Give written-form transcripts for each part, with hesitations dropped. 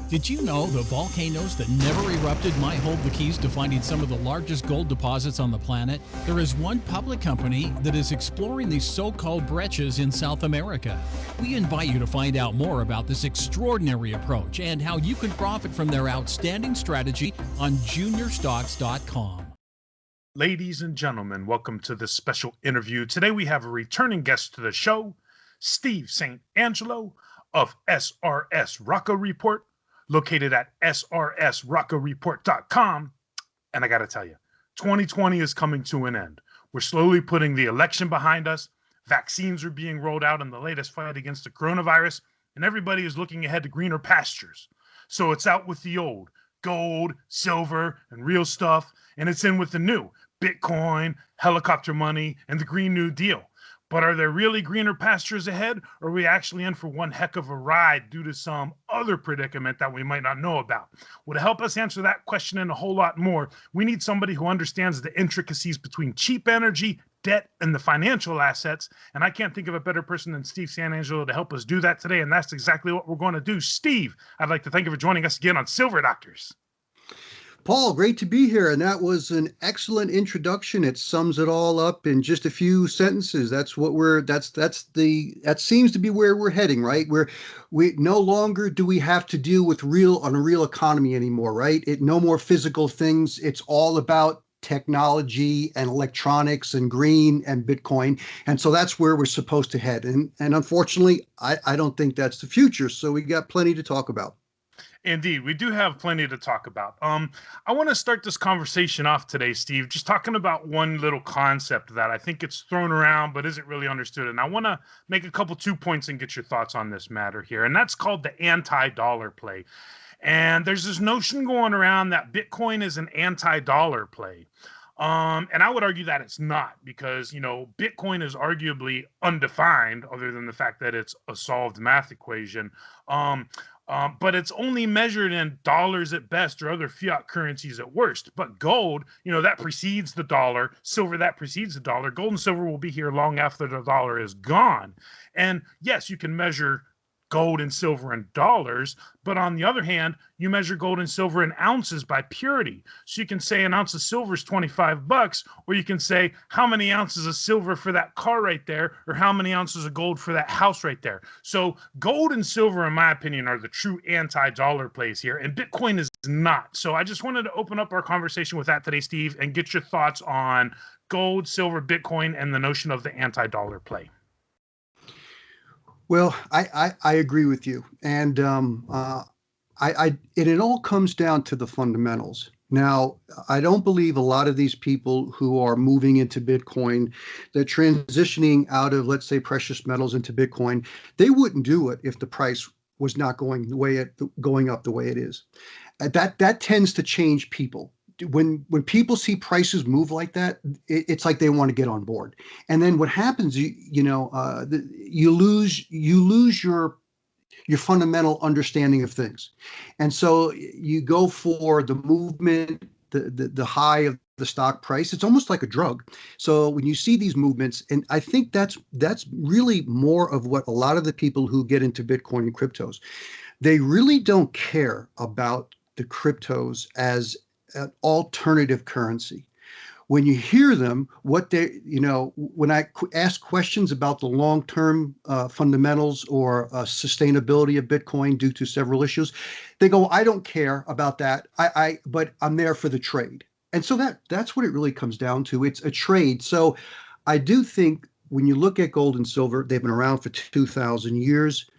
Did you know the volcanoes that never erupted might hold the keys to finding some of the largest gold deposits on the planet? There is one public company that is exploring these so-called breccias in South America. We invite you to find out more about this extraordinary approach and how you can profit from their outstanding strategy on juniorstocks.com. Ladies and gentlemen, welcome to this special interview. Today we have a returning guest to the show, Steve St. Angelo of SRSrocco Report, located at SRSroccoreport.com. And I got to tell you, 2020 is coming to an end. We're slowly putting the election behind us. Vaccines are being rolled out in the latest fight against the coronavirus, and everybody is looking ahead to greener pastures. So it's out with the old gold, silver, and real stuff, and it's in with the new Bitcoin, helicopter money, and the Green New Deal. But are there really greener pastures ahead, or are we actually in for one heck of a ride due to some other predicament that we might not know about? Well, to help us answer that question and a whole lot more, we need somebody who understands the intricacies between cheap energy, debt, and the financial assets. And I can't think of a better person than Steve St. Angelo to help us do that today, and that's exactly what we're going to do. Steve, I'd like to thank you for joining us again on Silver Doctors. Paul, great to be here. And that was an excellent introduction. It sums it all up in just a few sentences. That seems to be where we're heading, right? We no longer do we have to deal with a real economy anymore, right? No more physical things. It's all about technology and electronics and green and Bitcoin. And so that's where we're supposed to head. And unfortunately, I don't think that's the future. So we got plenty to talk about. Indeed, we do have plenty to talk about. I want to start this conversation off today, Steve, just talking about one little concept that I think it's thrown around but isn't really understood. And I want to make a couple 2 points and get your thoughts on this matter here. And that's called the anti-dollar play. And there's this notion going around that Bitcoin is an anti-dollar play. And I would argue that it's not, because, Bitcoin is arguably undefined other than the fact that it's a solved math equation. But it's only measured in dollars at best or other fiat currencies at worst. But gold, that precedes the dollar. Silver, that precedes the dollar. Gold and silver will be here long after the dollar is gone. And yes, you can measure gold and silver in dollars, but on the other hand, you measure gold and silver in ounces by purity. So you can say an ounce of silver is $25, or you can say how many ounces of silver for that car right there, or how many ounces of gold for that house right there. So gold and silver, in my opinion, are the true anti-dollar plays here, and Bitcoin is not. So I just wanted to open up our conversation with that today, Steve, and get your thoughts on gold, silver, Bitcoin, and the notion of the anti-dollar play. Well, I agree with you, and it all comes down to the fundamentals. Now, I don't believe a lot of these people who are moving into Bitcoin, they're transitioning out of, let's say, precious metals into Bitcoin. They wouldn't do it if the price was not going up the way it is. That tends to change people. When people see prices move like that, it's like they want to get on board. And then what happens, you lose your fundamental understanding of things. And so you go for the movement, the high of the stock price. It's almost like a drug. So when you see these movements, and I think that's really more of what a lot of the people who get into Bitcoin and cryptos, they really don't care about the cryptos as an alternative currency. When you hear them, when I ask questions about the long-term fundamentals or sustainability of Bitcoin due to several issues, they go, I don't care about that. But I'm there for the trade. And so that's what it really comes down to. It's a trade. So I do think when you look at gold and silver, they've been around for 2,000 years.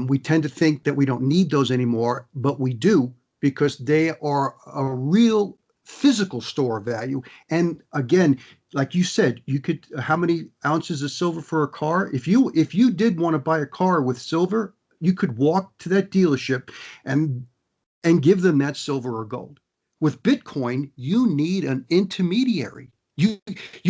We tend to think that we don't need those anymore, but we do, because they are a real physical store of value. And again, like you said, how many ounces of silver for a car? If you did want to buy a car with silver, you could walk to that dealership and give them that silver or gold. With Bitcoin, you need an intermediary. You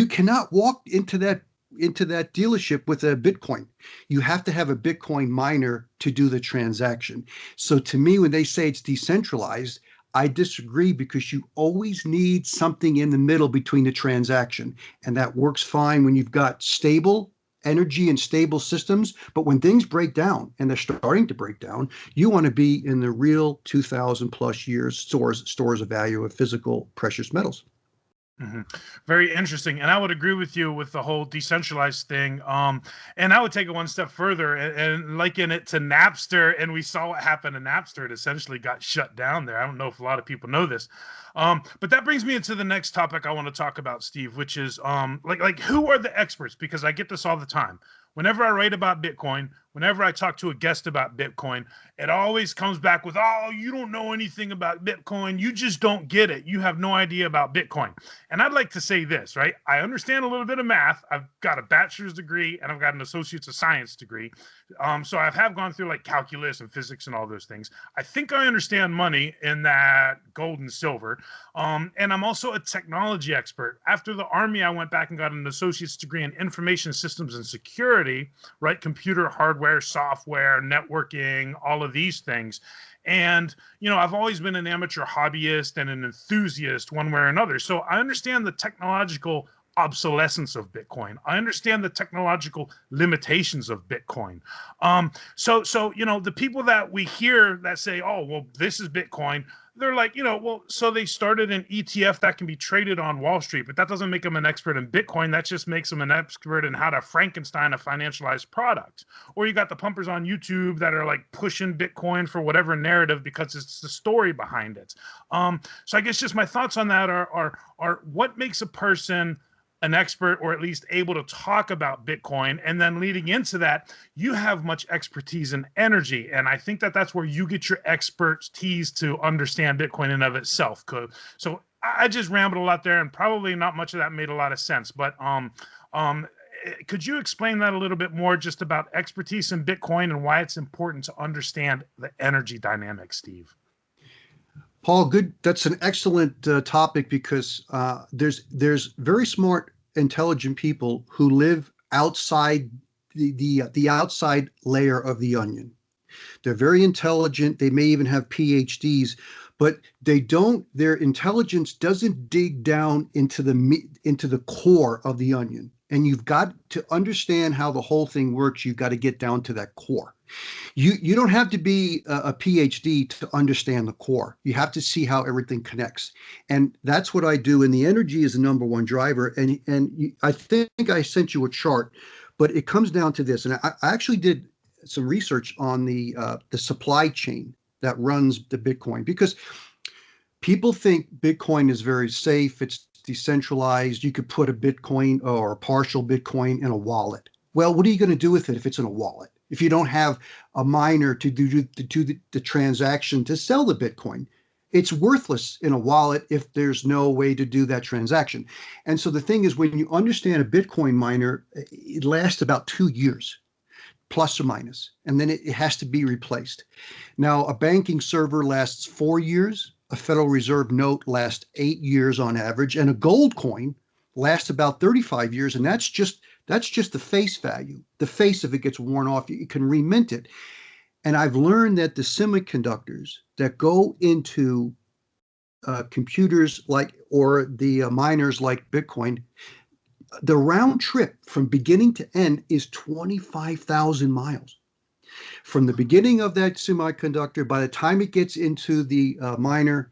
cannot walk into that dealership with a Bitcoin. You have to have a Bitcoin miner to do the transaction. So to me, when they say it's decentralized, I disagree, because you always need something in the middle between the transaction. And that works fine when you've got stable energy and stable systems. But when things break down, and they're starting to break down, you want to be in the real 2,000 plus years stores of value of physical precious metals. hmm Very interesting, and I would agree with you with the whole decentralized thing. And I would take it one step further and liken it to Napster. And we saw what happened to Napster; it essentially got shut down there. I don't know if a lot of people know this, but that brings me into the next topic I want to talk about, Steve, which is like who are the experts? Because I get this all the time. Whenever I write about Bitcoin, whenever I talk to a guest about Bitcoin, it always comes back with, oh, you don't know anything about Bitcoin. You just don't get it. You have no idea about Bitcoin. And I'd like to say this, right? I understand a little bit of math. I've got a bachelor's degree and I've got an associate's of science degree. So I have gone through like calculus and physics and all those things. I think I understand money in that gold and silver. And I'm also a technology expert. After the Army, I went back and got an associate's degree in information systems and security, right? Computer hardware, software, networking, all of these things. And, I've always been an amateur hobbyist and an enthusiast one way or another. So I understand the technological obsolescence of Bitcoin. I understand the technological limitations of Bitcoin. So the people that we hear that say, oh, well, this is Bitcoin, they're like, well, so they started an ETF that can be traded on Wall Street, but that doesn't make them an expert in Bitcoin. That just makes them an expert in how to Frankenstein a financialized product. Or you got the pumpers on YouTube that are like pushing Bitcoin for whatever narrative because it's the story behind it. So I guess just my thoughts on that are what makes a person an expert, or at least able to talk about Bitcoin. And then leading into that, you have much expertise in energy. And I think that that's where you get your expertise to understand Bitcoin in and of itself. So I just rambled a lot there, and probably not much of that made a lot of sense. But could you explain that a little bit more, just about expertise in Bitcoin and why it's important to understand the energy dynamics, Steve? Paul, good. That's an excellent topic, because there's very smart, intelligent people who live outside the outside layer of the onion. They're very intelligent. They may even have PhDs, but their intelligence doesn't dig down into the core of the onion. And you've got to understand how the whole thing works. You've got to get down to that core. You don't have to be a PhD to understand the core. You have to see how everything connects. And that's what I do. And the energy is the number one driver. And I think I sent you a chart, but it comes down to this. And I actually did some research on the supply chain that runs the Bitcoin, because people think Bitcoin is very safe. It's decentralized. You could put a Bitcoin or a partial Bitcoin in a wallet. Well, what are you going to do with it if it's in a wallet? If you don't have a miner to do the transaction to sell the Bitcoin, it's worthless in a wallet if there's no way to do that transaction. And so the thing is, when you understand a Bitcoin miner, it lasts about 2 years, plus or minus, and then it has to be replaced. Now, a banking server lasts 4 years, a Federal Reserve note lasts 8 years on average, and a gold coin lasts about 35 years, and that's just the face value. The face, if it gets worn off, you can remint it. And I've learned that the semiconductors that go into computers or the miners like Bitcoin, the round trip from beginning to end is 25,000 miles. From the beginning of that semiconductor, by the time it gets into the miner,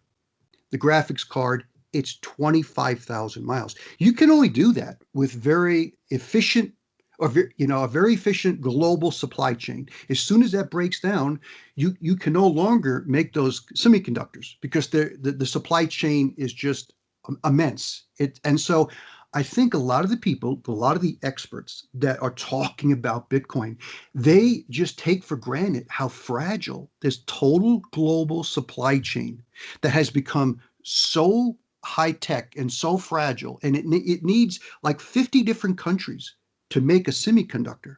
the graphics card, it's 25,000 miles. You can only do that with very efficient, a very efficient global supply chain. As soon as that breaks down, you can no longer make those semiconductors, because the supply chain is just immense. And so I think a lot of the experts that are talking about Bitcoin, they just take for granted how fragile this total global supply chain that has become so high tech and so fragile, and it needs like 50 different countries to make a semiconductor.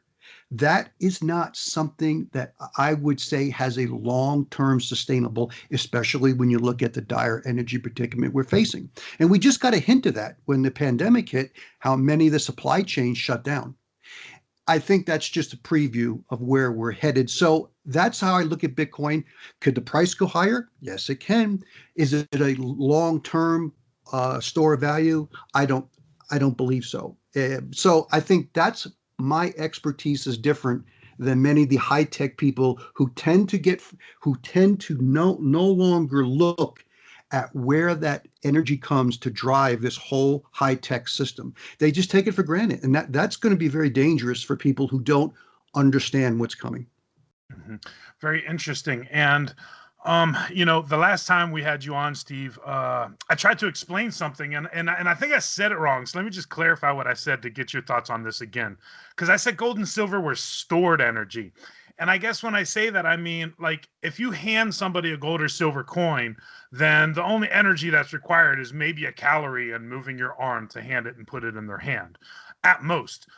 That is not something that I would say has a long-term sustainable, especially when you look at the dire energy predicament we're facing. And we just got a hint of that when the pandemic hit, how many of the supply chains shut down. I think that's just a preview of where we're headed. So that's how I look at Bitcoin. Could the price go higher? Yes, it can. Is it a long-term store of value? I don't believe so. So I think that's my expertise is different than many of the high-tech people who tend to no longer look at where that energy comes to drive this whole high-tech system. They just take it for granted. And that's going to be very dangerous for people who don't understand what's coming. Mhm. Very interesting. And the last time we had you on, Steve, I tried to explain something, and I think I said it wrong. So let me just clarify what I said to get your thoughts on this again, because I said gold and silver were stored energy, and I guess when I say that, I mean, like, if you hand somebody a gold or silver coin, then the only energy that's required is maybe a calorie and moving your arm to hand it and put it in their hand, at most.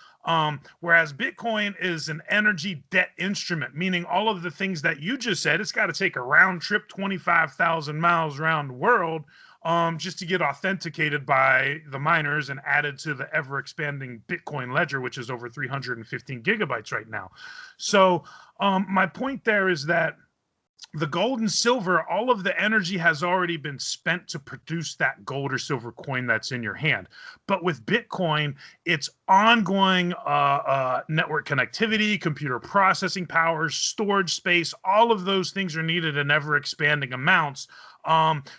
Whereas Bitcoin is an energy debt instrument, meaning all of the things that you just said, it's got to take a round trip 25,000 miles around the world just to get authenticated by the miners and added to the ever expanding Bitcoin ledger, which is over 315 gigabytes right now. So my point there is that the gold and silver, all of the energy has already been spent to produce that gold or silver coin that's in your hand. But with Bitcoin, it's ongoing network connectivity, computer processing power, storage space. All of those things are needed in ever expanding amounts,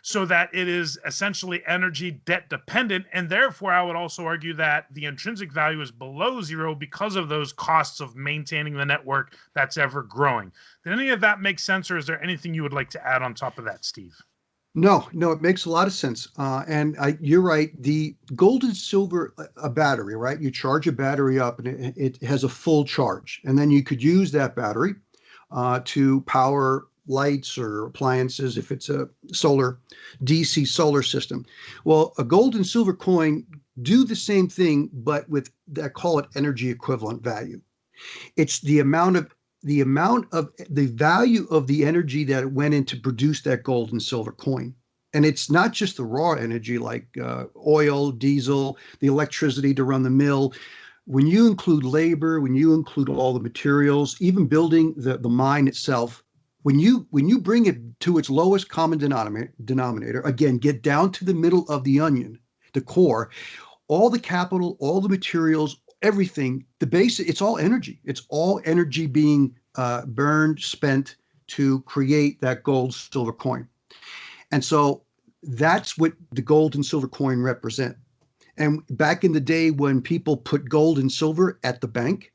so that it is essentially energy debt dependent. And therefore, I would also argue that the intrinsic value is below zero because of those costs of maintaining the network that's ever growing. Did any of that make sense, or is there anything you would like to add on top of that, Steve? No, it makes a lot of sense. You're right. The gold and silver, a battery, right? You charge a battery up and it has a full charge. And then you could use that battery to power lights or appliances if it's a DC solar system. Well, a gold and silver coin do the same thing, but with, I call it energy equivalent value. It's the amount of the value of the energy that went in to produce that gold and silver coin. And it's not just the raw energy like oil, diesel, the electricity to run the mill. When you include labor, when you include all the materials, even building the mine itself, when you bring it to its lowest common denominator, again, get down to the middle of the onion, the core, all the capital, all the materials, everything, the base, it's all energy. It's all energy being burned, spent to create that gold, silver coin. And so that's what the gold and silver coin represent. And back in the day when people put gold and silver at the bank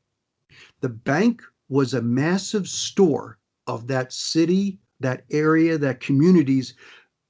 was a massive store of that city, that area, that community's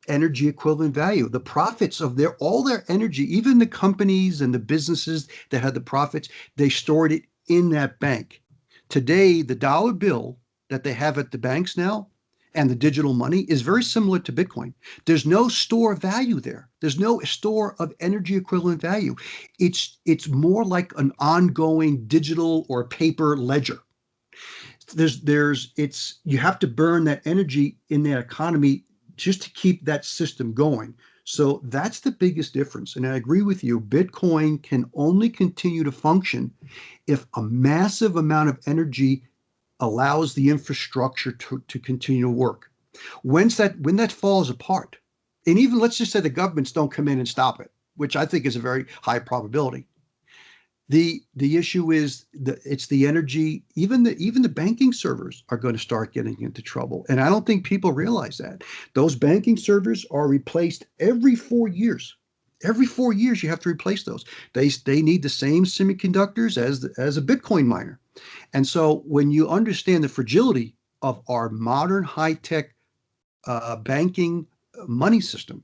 energy equivalent value. The profits of all their energy, even the companies and the businesses that had the profits, they stored it in that bank. Today, the dollar bill that they have at the banks now and the digital money is very similar to Bitcoin. There's no store of value there. There's no store of energy equivalent value. It's more like an ongoing digital or paper ledger. You have to burn that energy in that economy just to keep that system going. So that's the biggest difference. And I agree with you. Bitcoin can only continue to function if a massive amount of energy allows the infrastructure to continue to work. When that falls apart, and even let's just say the governments don't come in and stop it, which I think is a very high probability. The issue is it's the energy. Even the banking servers are going to start getting into trouble, and I don't think people realize that. Those banking servers are replaced every 4 years. Every 4 years, you have to replace those. They need the same semiconductors as a Bitcoin miner, and so when you understand the fragility of our modern high-tech banking money system,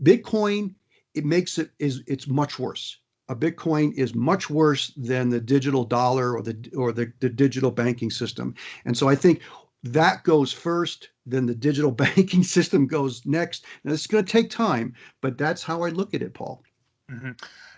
Bitcoin it's much worse. A Bitcoin is much worse than the digital dollar or the digital banking system. And so I think that goes first, then the digital banking system goes next. Now, it's going to take time, but that's how I look at it, Paul. Mm-hmm.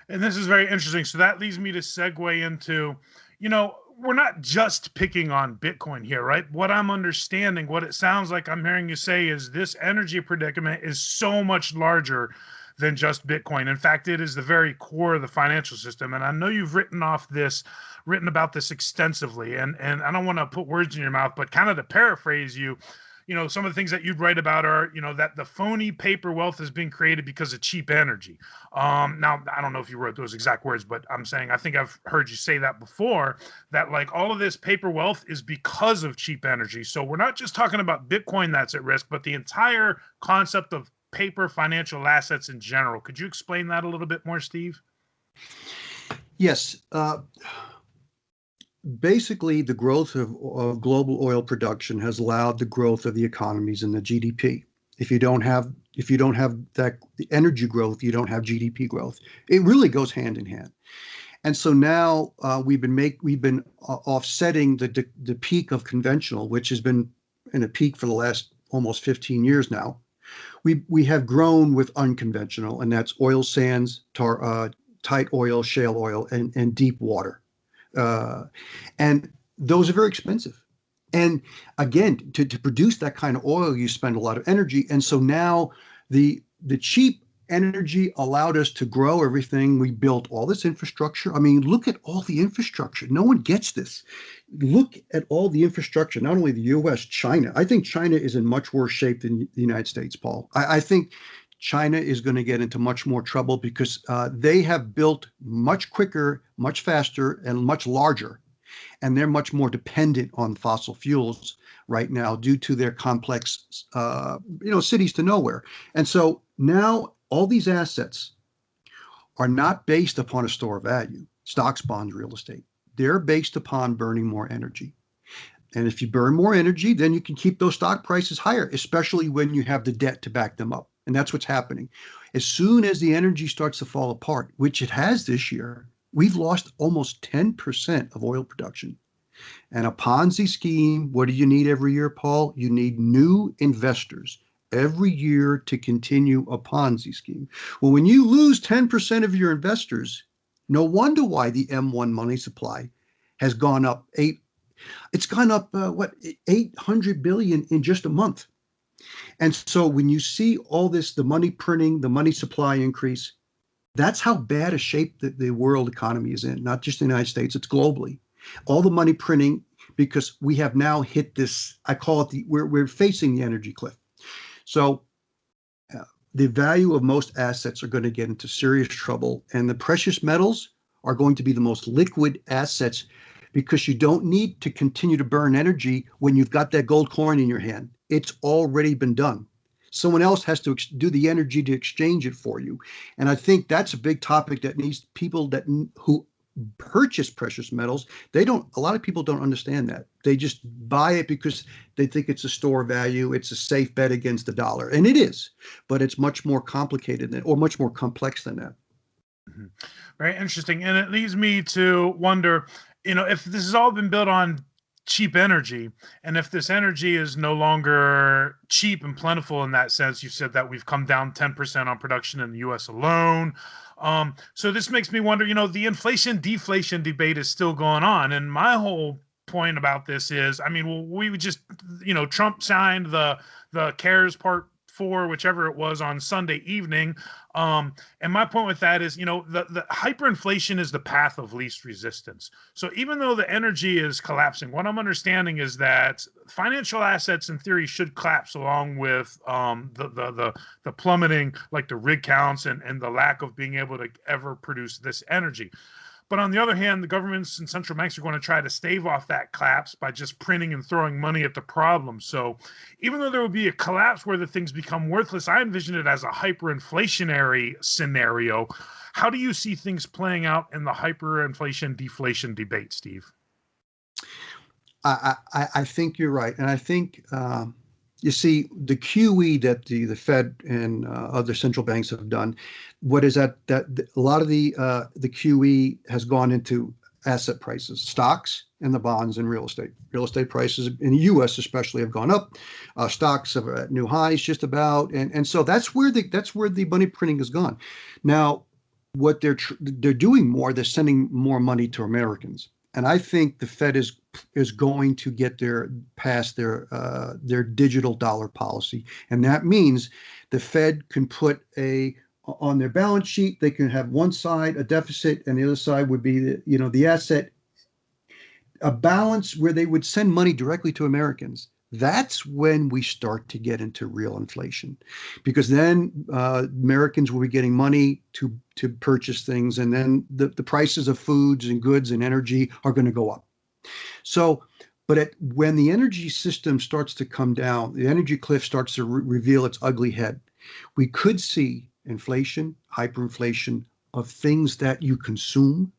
And this is very interesting. So that leads me to segue into, we're not just picking on Bitcoin here, right? What I'm understanding, what it sounds like I'm hearing you say is this energy predicament is so much larger than just Bitcoin. In fact, it is the very core of the financial system. And I know you've written about this extensively. And I don't want to put words in your mouth, but kind of to paraphrase you, some of the things that you'd write about are, that the phony paper wealth has been created because of cheap energy. Now, I don't know if you wrote those exact words, but I'm saying, I think I've heard you say that before, that like all of this paper wealth is because of cheap energy. So we're not just talking about Bitcoin that's at risk, but the entire concept of paper financial assets in general. Could you explain that a little bit more, Steve? Yes. Basically, the growth of global oil production has allowed the growth of the economies and the GDP. If you don't have that the energy growth, you don't have GDP growth. It really goes hand in hand. And so now we've been offsetting the peak of conventional, which has been in a peak for the last almost 15 years now. We have grown with unconventional, and that's oil sands, tight oil, shale oil, and deep water. And those are very expensive. And again, to produce that kind of oil, you spend a lot of energy. And so now the cheap energy allowed us to grow everything. We built all this infrastructure. I mean, look at all the infrastructure. No one gets this. Look at all the infrastructure, not only the US, China. I think China is in much worse shape than the United States, Paul. I think China is going to get into much more trouble because they have built much quicker, much faster, and much larger. And they're much more dependent on fossil fuels right now due to their complex, cities to nowhere. And so now all these assets are not based upon a store of value, stocks, bonds, real estate. They're based upon burning more energy. And if you burn more energy, then you can keep those stock prices higher, especially when you have the debt to back them up. And that's what's happening. As soon as the energy starts to fall apart, which it has this year, we've lost almost 10% of oil production. And a Ponzi scheme, what do you need every year, Paul? You need new investors every year to continue a Ponzi scheme. Well, when you lose 10% of your investors, no wonder why the M1 money supply has gone up it's gone up 800 billion in just a month. And so when you see all this, the money printing, the money supply increase, that's how bad a shape the world economy is in, not just the United States, it's globally. All the money printing, because we have now hit this, I call it we're facing the energy cliff. So the value of most assets are going to get into serious trouble, and the precious metals are going to be the most liquid assets because you don't need to continue to burn energy when you've got that gold coin in your hand. It's already been done. Someone else has to do the energy to exchange it for you. And I think that's a big topic that needs people who purchase precious metals. A lot of people don't understand that. They just buy it because they think it's a store value. It's a safe bet against the dollar. And it is, but it's much more complicated or much more complex than that. Mm-hmm. Very interesting. And it leads me to wonder, if this has all been built on cheap energy, and if this energy is no longer cheap and plentiful in that sense, you said that we've come down 10% on production in the US alone. So this makes me wonder, the inflation deflation debate is still going on. And my whole point about this is, we would just, Trump signed the CARES Part 4, whichever it was, on Sunday evening. And my point with that is, the hyperinflation is the path of least resistance. So even though the energy is collapsing, what I'm understanding is that financial assets in theory should collapse along with the plummeting, like the rig counts and the lack of being able to ever produce this energy. But on the other hand, the governments and central banks are going to try to stave off that collapse by just printing and throwing money at the problem. So even though there will be a collapse where the things become worthless, I envision it as a hyperinflationary scenario. How do you see things playing out in the hyperinflation deflation debate, Steve? I think you're right. And I think, you see, the QE that the Fed and other central banks have done, what is that a lot of the QE has gone into asset prices, stocks and the bonds and real estate. Real estate prices in the U.S. especially have gone up. Stocks are at new highs just about, and so that's where the money printing has gone. Now, what they're doing more, they're sending more money to Americans. And I think the Fed is going to get past their digital dollar policy, and that means the Fed can put on their balance sheet. They can have one side a deficit, and the other side would be the asset, a balance where they would send money directly to Americans. that's when we start to get into real inflation, because then Americans will be getting money to purchase things, and then the prices of foods and goods and energy are going to go up. So, but when the energy system starts to come down, the energy cliff starts to reveal its ugly head. We could see inflation, hyperinflation of things that you consume,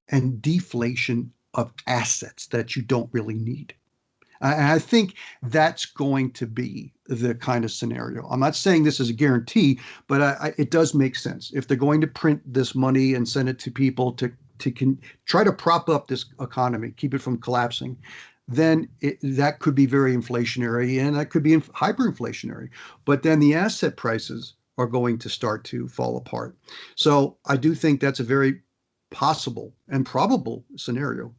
and deflation of assets that you don't really need. I think that's going to be the kind of scenario. I'm not saying this is a guarantee, but it does make sense. If they're going to print this money and send it to people to try to prop up this economy, keep it from collapsing, then that could be very inflationary, and that could be hyperinflationary. But then the asset prices are going to start to fall apart. So I do think that's a very possible and probable scenario.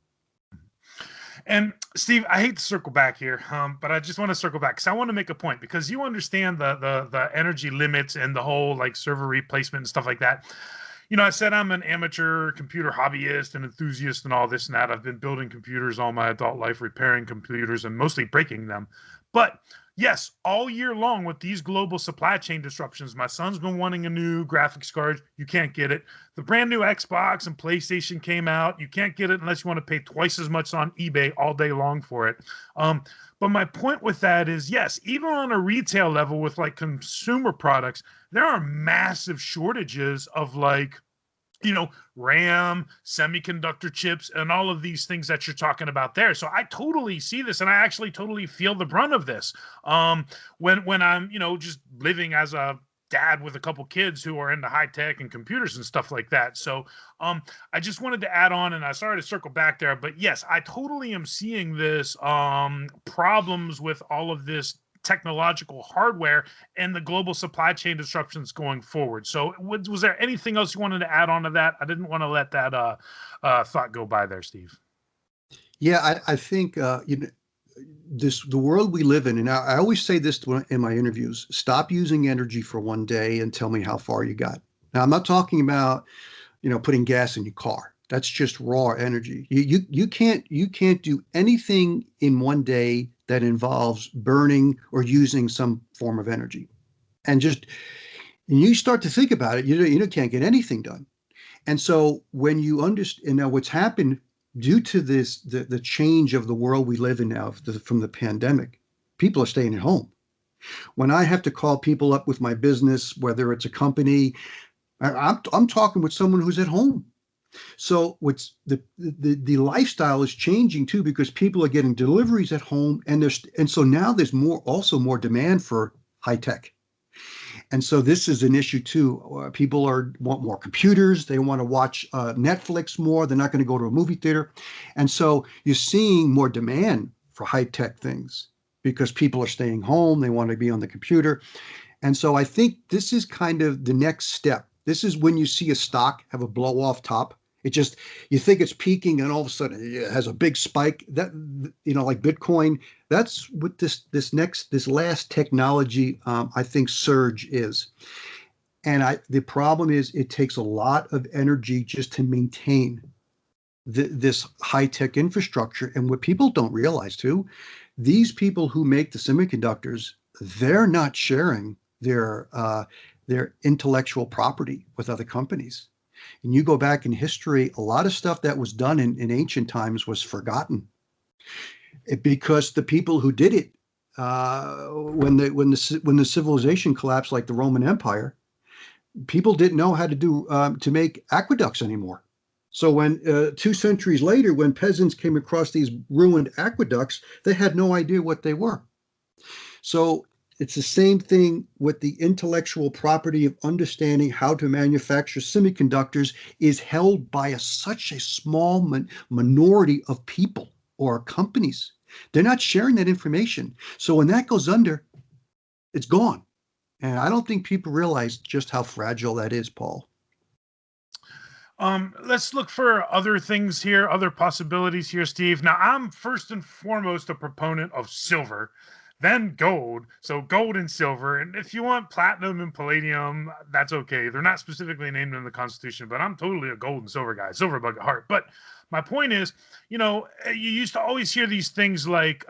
And Steve, I hate to circle back here, but I just want to circle back because I want to make a point, because you understand the energy limits and the whole like server replacement and stuff like that. You know, I said I'm an amateur computer hobbyist and enthusiast and all this and that. I've been building computers all my adult life, repairing computers and mostly breaking them. But yes, all year long with these global supply chain disruptions, my son's been wanting a new graphics card. You can't get it. The brand new Xbox and PlayStation came out. You can't get it unless you want to pay twice as much on eBay all day long for it. But my point with that is, yes, even on a retail level with like consumer products, there are massive shortages of like, you know, RAM, semiconductor chips, and all of these things that you're talking about there. So I totally see this, and I actually totally feel the brunt of this. When I'm, you know, just living as a dad with a couple kids who are into high tech and computers and stuff like that. So I just wanted to add on, and I started to circle back there, but yes, I totally am seeing this problems with all of this technological hardware and the global supply chain disruptions going forward. So was there anything else you wanted to add on to that? I didn't want to let that thought go by there, Steve. Yeah, I think you know, the world we live in, and I always say this in my interviews: stop using energy for one day and tell me how far you got. Now, I'm not talking about, you know, putting gas in your car. That's just raw energy. You can't do anything in one day that involves burning or using some form of energy. And you start to think about it, you can't get anything done. And so when you understand now what's happened due to this, the change of the world we live in now from the pandemic, people are staying at home. When I have to call people up with my business, whether it's a company, I'm talking with someone who's at home. So what's the lifestyle is changing too, because people are getting deliveries at home, and so now there's more demand for high tech. And so this is an issue too. People want more computers. They want to watch Netflix more. They're not going to go to a movie theater. And so you're seeing more demand for high tech things because people are staying home. They want to be on the computer. And so I think this is kind of the next step. This is when you see a stock have a blow off top. You think it's peaking, and all of a sudden it has a big spike. That, you know, like Bitcoin, that's what this last technology, I think, surge is. And the problem is it takes a lot of energy just to maintain this high tech infrastructure. And what people don't realize too, these people who make the semiconductors, they're not sharing their intellectual property with other companies. And you go back in history, a lot of stuff that was done in ancient times was forgotten, because the people who did it, when the civilization collapsed, like the Roman Empire, people didn't know how to make aqueducts anymore. So when 2 centuries later, when peasants came across these ruined aqueducts, they had no idea what they were. So it's the same thing with the intellectual property of understanding how to manufacture semiconductors is held by such a small minority of people or companies. They're not sharing that information. So when that goes under, it's gone. And I don't think people realize just how fragile that is, Paul. Let's look for other things here, other possibilities here, Steve. Now, I'm first and foremost a proponent of silver. then gold. So gold and silver. And if you want platinum and palladium, that's okay. They're not specifically named in the Constitution, but I'm totally a gold and silver guy, silver bug at heart. But my point is, you used to always hear these things like,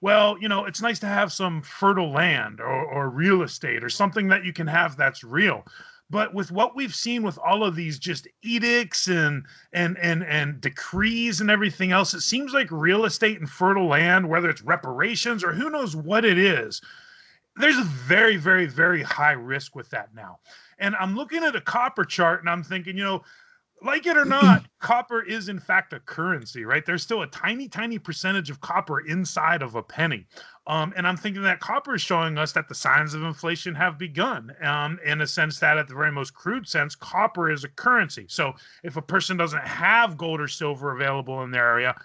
well, it's nice to have some fertile land or real estate or something that you can have that's real. But with what we've seen with all of these just edicts and decrees and everything else, it seems like real estate and fertile land, whether it's reparations or who knows what it is, there's a very, very, very high risk with that now. And I'm looking at a copper chart and I'm thinking, like it or not, copper is in fact a currency, right? There's still a tiny, tiny percentage of copper inside of a penny. And I'm thinking that copper is showing us that the signs of inflation have begun, in a sense that at the very most crude sense, copper is a currency. So if a person doesn't have gold or silver available in their area,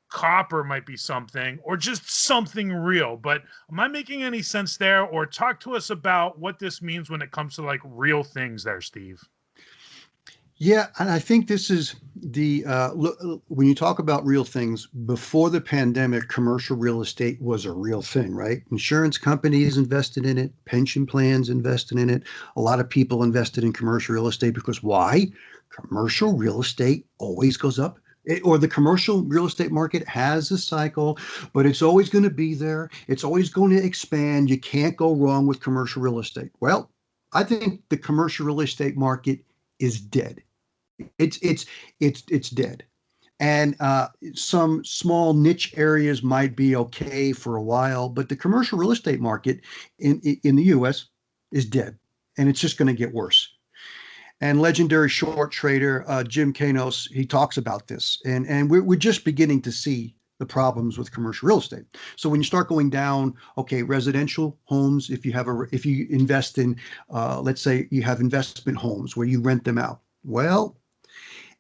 copper might be something, or just something real. But am I making any sense there? Or talk to us about what this means when it comes to like real things there, Steve. Yeah, and I think this is the when you talk about real things, before the pandemic, commercial real estate was a real thing, right? Insurance companies invested in it, pension plans invested in it. A lot of people invested in commercial real estate because why? Commercial real estate always goes up. Or the commercial real estate market has a cycle, but it's always going to be there. It's always going to expand. You can't go wrong with commercial real estate. Well, I think the commercial real estate market is dead. It's dead. And some small niche areas might be okay for a while, but the commercial real estate market in the US is dead, and it's just going to get worse. And legendary short trader Jim Kanos, he talks about this, and we're just beginning to see the problems with commercial real estate. So when you start going down, okay, residential homes, if you invest in, let's say you have investment homes where you rent them out, well.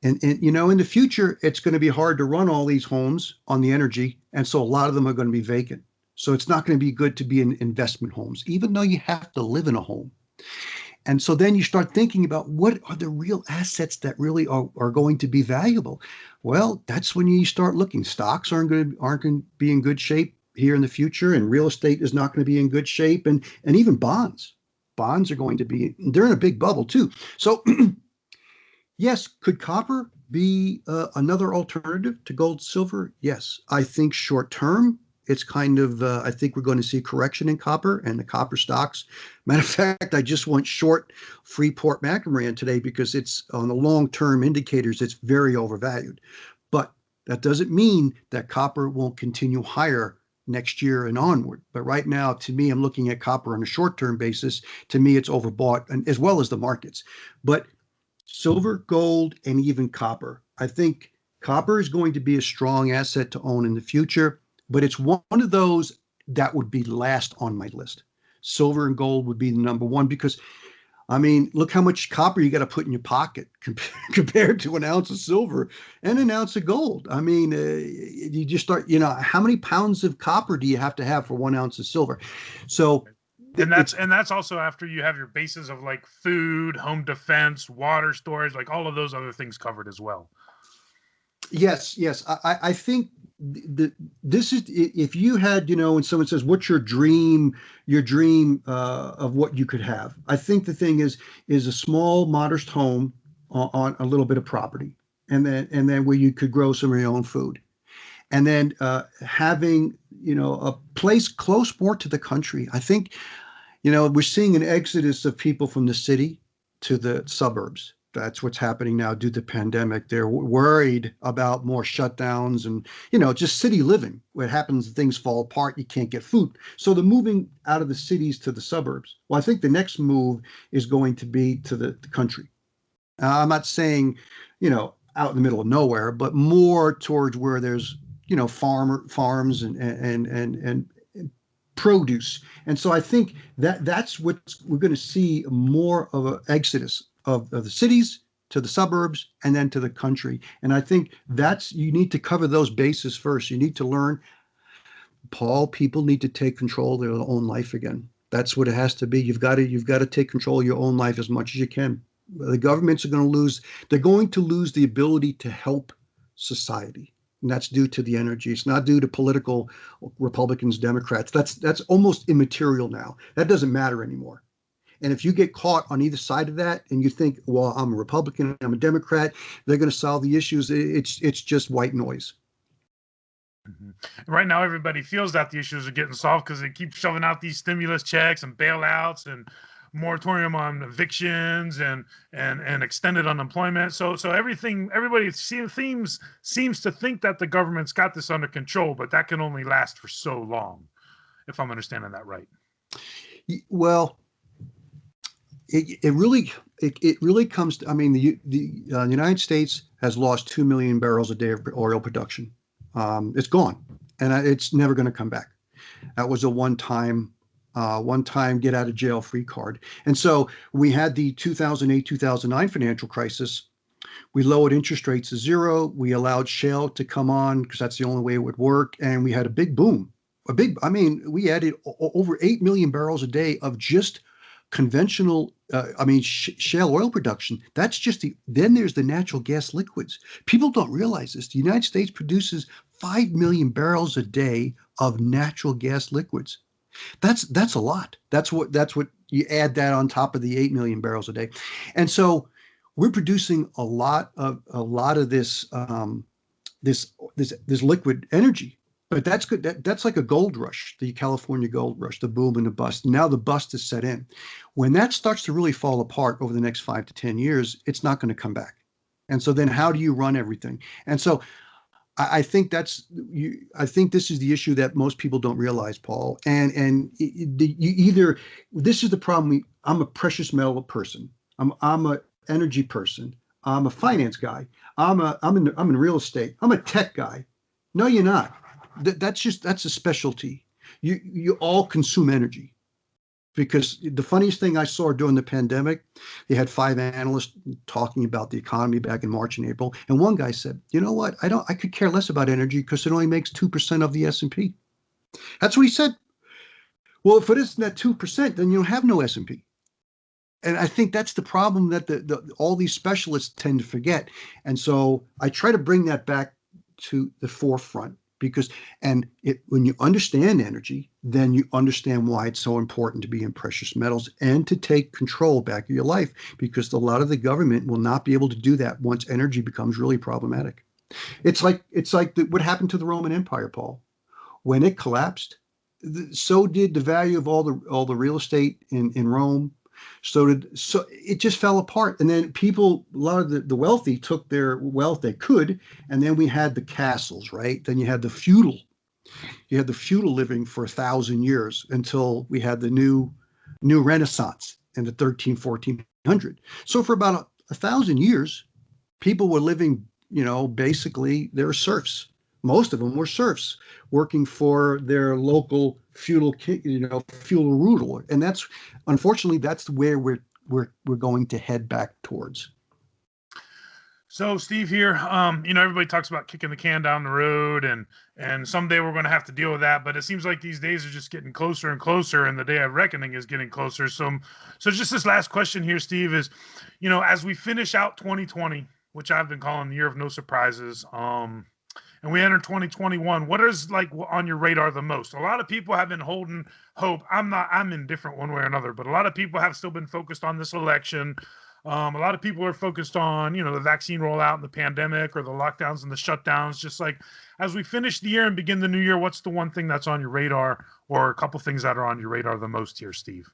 And in the future, it's going to be hard to run all these homes on the energy. And so a lot of them are going to be vacant. So it's not going to be good to be in investment homes, even though you have to live in a home. And so then you start thinking about what are the real assets that really are going to be valuable. Well, that's when you start looking. Stocks aren't going to be in good shape here in the future, and real estate is not going to be in good shape, and even bonds. Bonds are going to be, they're in a big bubble too. So yes, could copper be another alternative to gold, silver? Yes. I think short term, it's kind of, I think we're going to see a correction in copper and the copper stocks. Matter of fact, I just went short Freeport McMoran today because it's on the long-term indicators, it's very overvalued. But that doesn't mean that copper won't continue higher next year and onward. But right now, to me, I'm looking at copper on a short-term basis. To me, it's overbought, and as well as the markets. But silver, gold, and even copper. I think copper is going to be a strong asset to own in the future, but it's one of those that would be last on my list. Silver and gold would be the number one because, I mean, look how much copper you got to put in your pocket compared to an ounce of silver and an ounce of gold. I mean, you just start, how many pounds of copper do you have to have for 1 ounce of silver? So, and that's also after you have your bases of like food, home defense, water storage, like all of those other things covered as well. Yes. I think this is, if you had, when someone says, what's your dream of what you could have? I think the thing is a small, modest home on a little bit of property, and then where you could grow some of your own food. And then having, a place close more to the country. I think, we're seeing an exodus of people from the city to the suburbs. That's what's happening now due to the pandemic. They're worried about more shutdowns and, just city living. What happens, things fall apart, you can't get food. So they're moving out of the cities to the suburbs. Well, I think the next move is going to be to the country. I'm not saying, out in the middle of nowhere, but more towards where there's, farms and produce. And so I think that's what we're going to see, more of an exodus of the cities to the suburbs and then to the country. And I think you need to cover those bases first. You need to learn, Paul, people need to take control of their own life again. That's what it has to be. You've got to take control of your own life as much as you can. The governments are going to lose. They're going to lose the ability to help society. And that's due to the energy. It's not due to political Republicans, Democrats. That's almost immaterial now. That doesn't matter anymore. And if you get caught on either side of that and you think, well, I'm a Republican, I'm a Democrat, they're going to solve the issues, it's just white noise. Right now, everybody feels that the issues are getting solved because they keep shoving out these stimulus checks and bailouts and moratorium on evictions and extended unemployment. So everybody seems to think that the government's got this under control, but that can only last for so long, if I'm understanding that right. Well, it really comes to, I mean, the United States has lost 2 million barrels a day of oil production. It's gone, and it's never going to come back. That was a one-time get out of jail free card. And so we had the 2008-2009 financial crisis. We lowered interest rates to zero. We allowed shale to come on because that's the only way it would work. And we had a big boom. We added over 8 million barrels a day of just conventional, shale oil production. That's just then there's the natural gas liquids. People don't realize this. The United States produces 5 million barrels a day of natural gas liquids. That's a lot. That's what you add that on top of the 8 million barrels a day. And so we're producing a lot of this liquid energy. But that's good. That's like a gold rush, the California gold rush, the boom and the bust. Now the bust is set in. When that starts to really fall apart over the next 5 to 10 years, it's not going to come back. And so then how do you run everything? And so I think I think this is the issue that most people don't realize, Paul. And this is the problem. I'm a precious metal person. I'm a energy person. I'm a finance guy. I'm in real estate. I'm a tech guy. No, you're not. That's a specialty. You all consume energy, because the funniest thing I saw during the pandemic, they had 5 analysts talking about the economy back in March and April, and one guy said, "You know what? I could care less about energy because it only makes 2% of the S&P." That's what he said. Well, if it isn't that 2%, then you'll have no S&P. And I think that's the problem that all these specialists tend to forget. And so I try to bring that back to the forefront. When you understand energy, then you understand why it's so important to be in precious metals and to take control back of your life, because a lot of the government will not be able to do that once energy becomes really problematic. It's like what happened to the Roman Empire, Paul. When it collapsed, so did the value of all the real estate in Rome. So it just fell apart. And then a lot of the wealthy took their wealth they could, and then we had the castles, right? Then you had the feudal living for 1,000 years until we had the new Renaissance in the 1400. So for about 1,000 years, people were living, basically they were serfs. Most of them were serfs working for their local feudal ruler, and that's unfortunately where we're going to head back towards. So Steve here, everybody talks about kicking the can down the road, and someday we're going to have to deal with that. But it seems like these days are just getting closer and closer, and the day of reckoning is getting closer. So just this last question here, Steve, is, as we finish out 2020, which I've been calling the year of no surprises, and we enter 2021, what is on your radar the most? A lot of people have been holding hope. I'm indifferent one way or another, but a lot of people have still been focused on this election. A lot of people are focused on, the vaccine rollout and the pandemic, or the lockdowns and the shutdowns. Just like as we finish the year and begin the new year, what's the one thing that's on your radar, or a couple things that are on your radar the most here, Steve?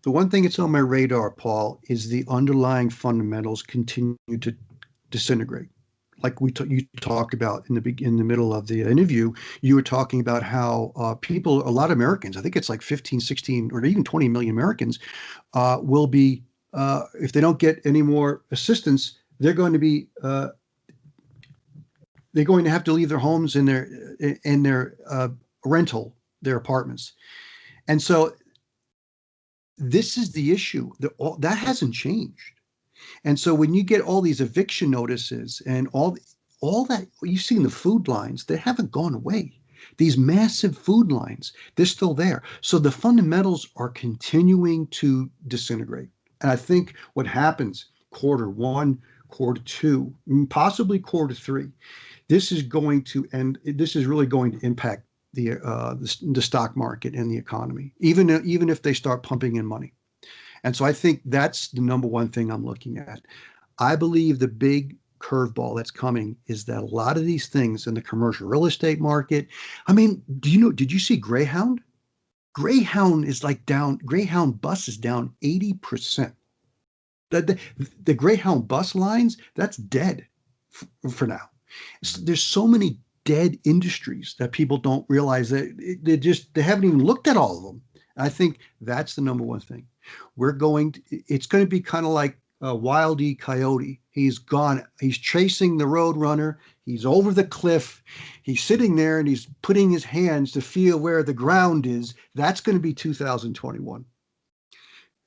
The one thing that's on my radar, Paul, is the underlying fundamentals continue to disintegrate. Like you talked about in the middle of the interview, you were talking about how a lot of Americans, I think it's like 15, 16, or even 20 million Americans, will be, if they don't get any more assistance, they're going to have to leave their homes in their rental, their apartments. And so this is the issue. That hasn't changed. And so when you get all these eviction notices and all that, you've seen the food lines, they haven't gone away. These massive food lines, they're still there. So the fundamentals are continuing to disintegrate. And I think what happens quarter one, quarter two, possibly quarter three, this is going to end. This is really going to impact the stock market and the economy, even if they start pumping in money. And so I think that's the number one thing I'm looking at. I believe the big curveball that's coming is that a lot of these things in the commercial real estate market. I mean, did you see Greyhound? Greyhound is like down, Greyhound bus is down 80%. The Greyhound bus lines, that's dead for now. There's so many dead industries that people don't realize that they haven't even looked at all of them. I think that's the number one thing. It's going to be kind of like Wile E. Coyote. He's gone. He's chasing the road runner. He's over the cliff. He's sitting there and he's putting his hands to feel where the ground is. That's going to be 2021.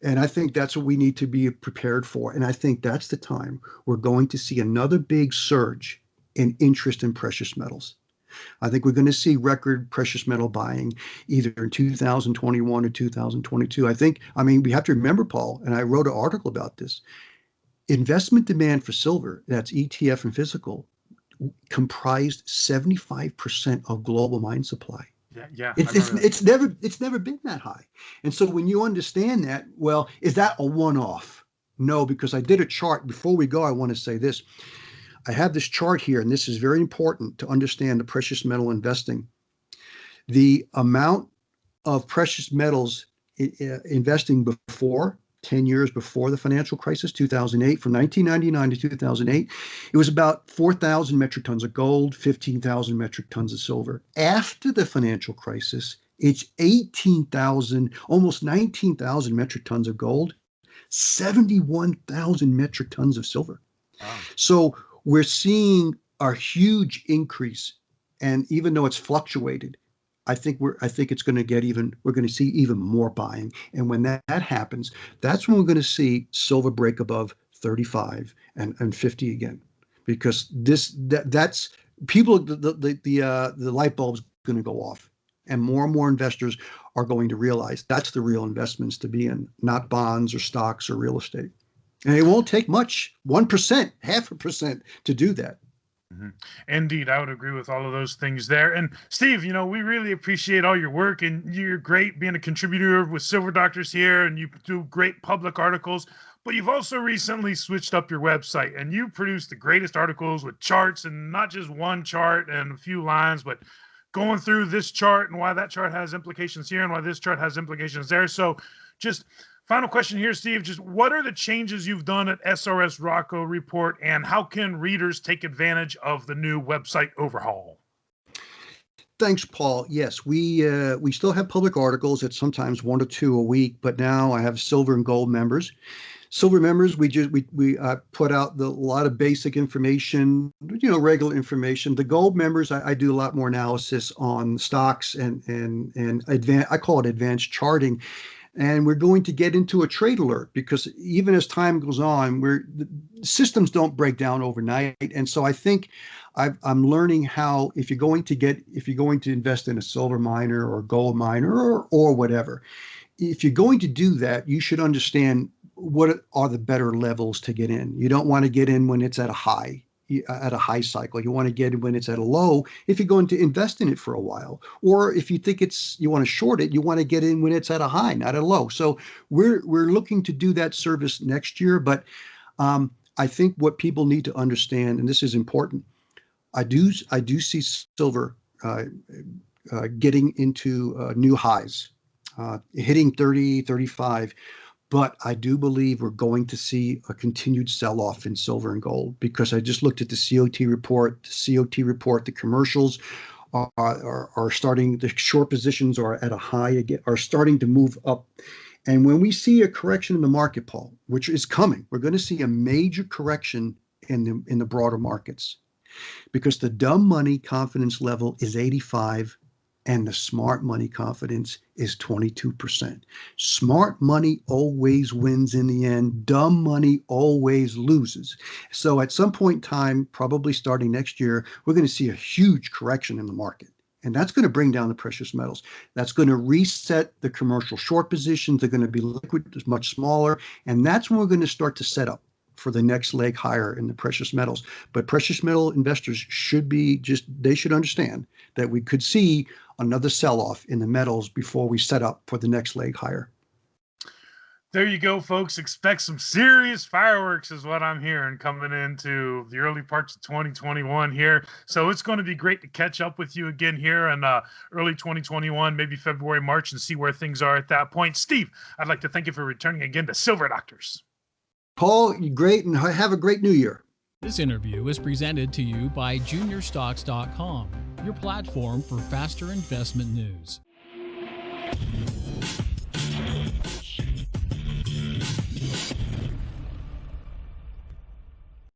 And I think that's what we need to be prepared for. And I think that's the time we're going to see another big surge in interest in precious metals. I think we're going to see record precious metal buying either in 2021 or 2022. We have to remember, Paul, and I wrote an article about this. Investment demand for silver, that's ETF and physical, comprised 75% of global mine supply. Yeah. It's never been that high. And so when you understand that, well, is that a one-off? No, because I did a chart. Before we go, I want to say this. I have this chart here, and this is very important to understand the precious metal investing. The amount of precious metals investing before, 10 years before the financial crisis, 2008, from 1999 to 2008, it was about 4,000 metric tons of gold, 15,000 metric tons of silver. After the financial crisis, it's 18,000, almost 19,000 metric tons of gold, 71,000 metric tons of silver. Wow. So we're seeing a huge increase, and even though it's fluctuated, I think it's going to we're going to see even more buying. And when that happens, that's when we're going to see silver break above 35 and 50 again, because that's people, the light bulb's going to go off, and more investors are going to realize that's the real investments to be in, not bonds or stocks or real estate. And it won't take much, 1%, 0.5% to do that. Mm-hmm. Indeed, I would agree with all of those things there. And Steve, we really appreciate all your work, and you're great being a contributor with Silver Doctors here, and you do great public articles. But you've also recently switched up your website, and you produce the greatest articles with charts, and not just one chart and a few lines, but going through this chart and why that chart has implications here and why this chart has implications there. So just final question here, Steve, just what are the changes you've done at SRSrocco Report, and how can readers take advantage of the new website overhaul? Thanks, Paul. Yes, we still have public articles. It's sometimes 1 or 2 a week, but now I have silver and gold members. Silver members, we put out a lot of basic information, regular information. The gold members, I do a lot more analysis on stocks and I call it advanced charting. And we're going to get into a trade alert, because even as time goes on, the systems don't break down overnight. And so I think I'm learning how, if you're going to invest in a silver miner or a gold miner or whatever, if you're going to do that, you should understand what are the better levels to get in. You don't want to get in when it's at a high cycle. You want to get in when it's at a low if you're going to invest in it for a while. Or if you think you want to short it, you want to get in when it's at a high, not a low. So we're looking to do that service next year. But I think what people need to understand, and this is important, I do see silver getting into new highs, hitting 30, 35. But I do believe we're going to see a continued sell-off in silver and gold, because I just looked at the COT report. The commercials are starting, the short positions are at a high again, are starting to move up. And when we see a correction in the market, Paul, which is coming, we're going to see a major correction in the broader markets, because the dumb money confidence level is 85. And the smart money confidence is 22%. Smart money always wins in the end. Dumb money always loses. So at some point in time, probably starting next year, we're going to see a huge correction in the market. And that's going to bring down the precious metals. That's going to reset the commercial short positions. They're going to be liquid, much smaller. And that's when we're going to start to set up for the next leg higher in the precious metals. But precious metal investors they should understand that we could see another sell-off in the metals before we set up for the next leg higher. There you go, folks. Expect some serious fireworks is what I'm hearing coming into the early parts of 2021 here. So it's going to be great to catch up with you again here in early 2021, maybe February, March, and see where things are at that point. Steve, I'd like to thank you for returning again to Silver Doctors. Paul, you're great, and have a great new year. This interview is presented to you by JuniorStocks.com, your platform for faster investment news.